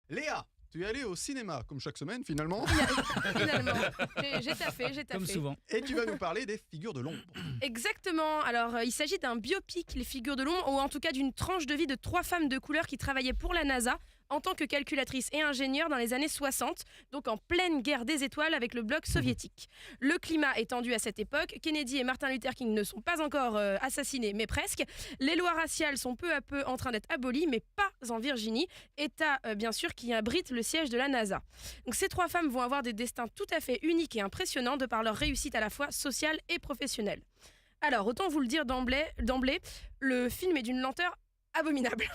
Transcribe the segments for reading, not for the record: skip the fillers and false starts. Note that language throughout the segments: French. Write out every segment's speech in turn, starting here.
Léa, tu es allée au cinéma, comme chaque semaine finalement, Finalement, j'ai taffé. Comme souvent. et tu vas nous parler des figures de l'ombre. Exactement. Alors, il s'agit d'un biopic, Les Figures de l'ombre, ou en tout cas d'une tranche de vie de 3 femmes de couleur qui travaillaient pour la NASA en tant que calculatrices et ingénieurs dans les années 60, donc en pleine guerre des étoiles avec le bloc soviétique. Le climat est tendu à cette époque. Kennedy et Martin Luther King ne sont pas encore assassinés, mais presque. Les lois raciales sont peu à peu en train d'être abolies, mais pas en Virginie, État bien sûr qui abrite le siège de la NASA. Donc ces 3 femmes vont avoir des destins tout à fait uniques et impressionnants de par leur réussite à la fois sociale et professionnelle. Alors, autant vous le dire d'emblée, le film est d'une lenteur abominable.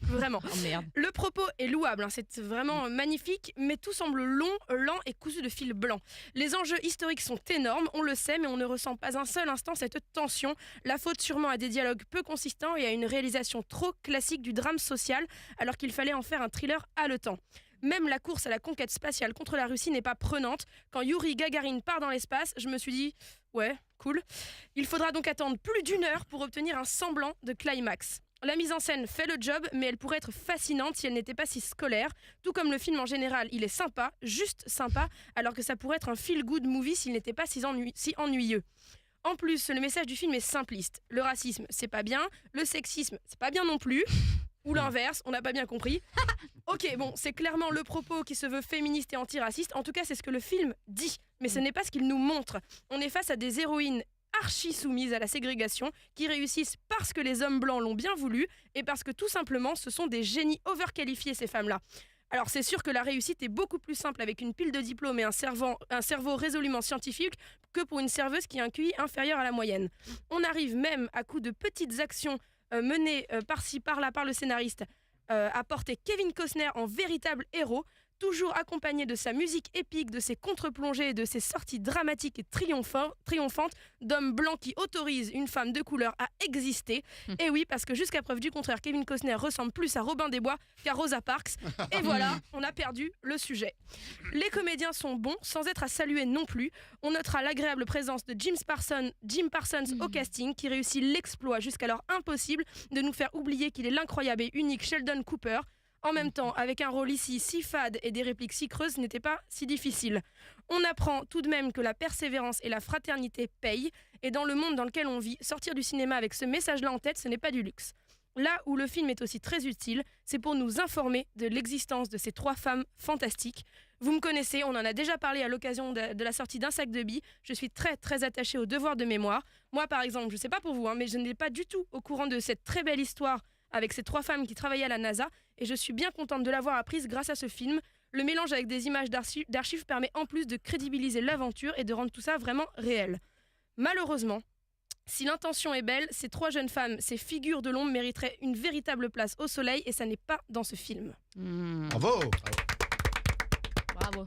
Vraiment. Oh merde. Le propos est louable, c'est vraiment magnifique, mais tout semble long, lent et cousu de fil blanc. Les enjeux historiques sont énormes, on le sait, mais on ne ressent pas un seul instant cette tension. La faute sûrement à des dialogues peu consistants et à une réalisation trop classique du drame social, alors qu'il fallait en faire un thriller haletant. Même la course à la conquête spatiale contre la Russie n'est pas prenante. Quand Yuri Gagarin part dans l'espace, je me suis dit « ouais, cool ». Il faudra donc attendre plus d'1 heure pour obtenir un semblant de climax. La mise en scène fait le job, mais elle pourrait être fascinante si elle n'était pas si scolaire. Tout comme le film en général, il est sympa, juste sympa, alors que ça pourrait être un feel-good movie s'il n'était pas si ennuyeux. En plus, le message du film est simpliste. Le racisme, c'est pas bien. Le sexisme, c'est pas bien non plus. Ou l'inverse, on n'a pas bien compris. Ok, bon, c'est clairement le propos qui se veut féministe et antiraciste. En tout cas, c'est ce que le film dit. Mais ce n'est pas ce qu'il nous montre. On est face à des héroïnes archi soumises à la ségrégation, qui réussissent parce que les hommes blancs l'ont bien voulu et parce que tout simplement, ce sont des génies overqualifiés, ces femmes-là. Alors c'est sûr que la réussite est beaucoup plus simple avec une pile de diplômes et un cerveau résolument scientifique que pour une serveuse qui a un QI inférieur à la moyenne. On arrive même à coup de petites actions menées par-ci par-là par le scénariste à porter Kevin Costner en véritable héros, toujours accompagné de sa musique épique, de ses contre-plongées et de ses sorties dramatiques et triomphantes d'hommes blancs qui autorisent une femme de couleur à exister. Et oui, parce que jusqu'à preuve du contraire, Kevin Costner ressemble plus à Robin des Bois qu'à Rosa Parks. Et voilà, on a perdu le sujet. Les comédiens sont bons, sans être à saluer non plus. On notera l'agréable présence de Jim Parsons au casting, qui réussit l'exploit jusqu'alors impossible de nous faire oublier qu'il est l'incroyable et unique Sheldon Cooper. En même temps, avec un rôle ici si fade et des répliques si creuses, ce n'était pas si difficile. On apprend tout de même que la persévérance et la fraternité payent, et dans le monde dans lequel on vit, sortir du cinéma avec ce message-là en tête, ce n'est pas du luxe. Là où le film est aussi très utile, c'est pour nous informer de l'existence de ces 3 femmes fantastiques. Vous me connaissez, on en a déjà parlé à l'occasion de la sortie d'Un sac de billes. Je suis très très attachée au devoir de mémoire. Moi par exemple, je ne sais pas pour vous, mais je n'étais pas du tout au courant de cette très belle histoire avec ces 3 femmes qui travaillaient à la NASA, et je suis bien contente de l'avoir apprise grâce à ce film. Le mélange avec des images d'archives permet en plus de crédibiliser l'aventure et de rendre tout ça vraiment réel. Malheureusement, si l'intention est belle, ces 3 jeunes femmes, ces figures de l'ombre mériteraient une véritable place au soleil, et ça n'est pas dans ce film. Bravo. Bravo.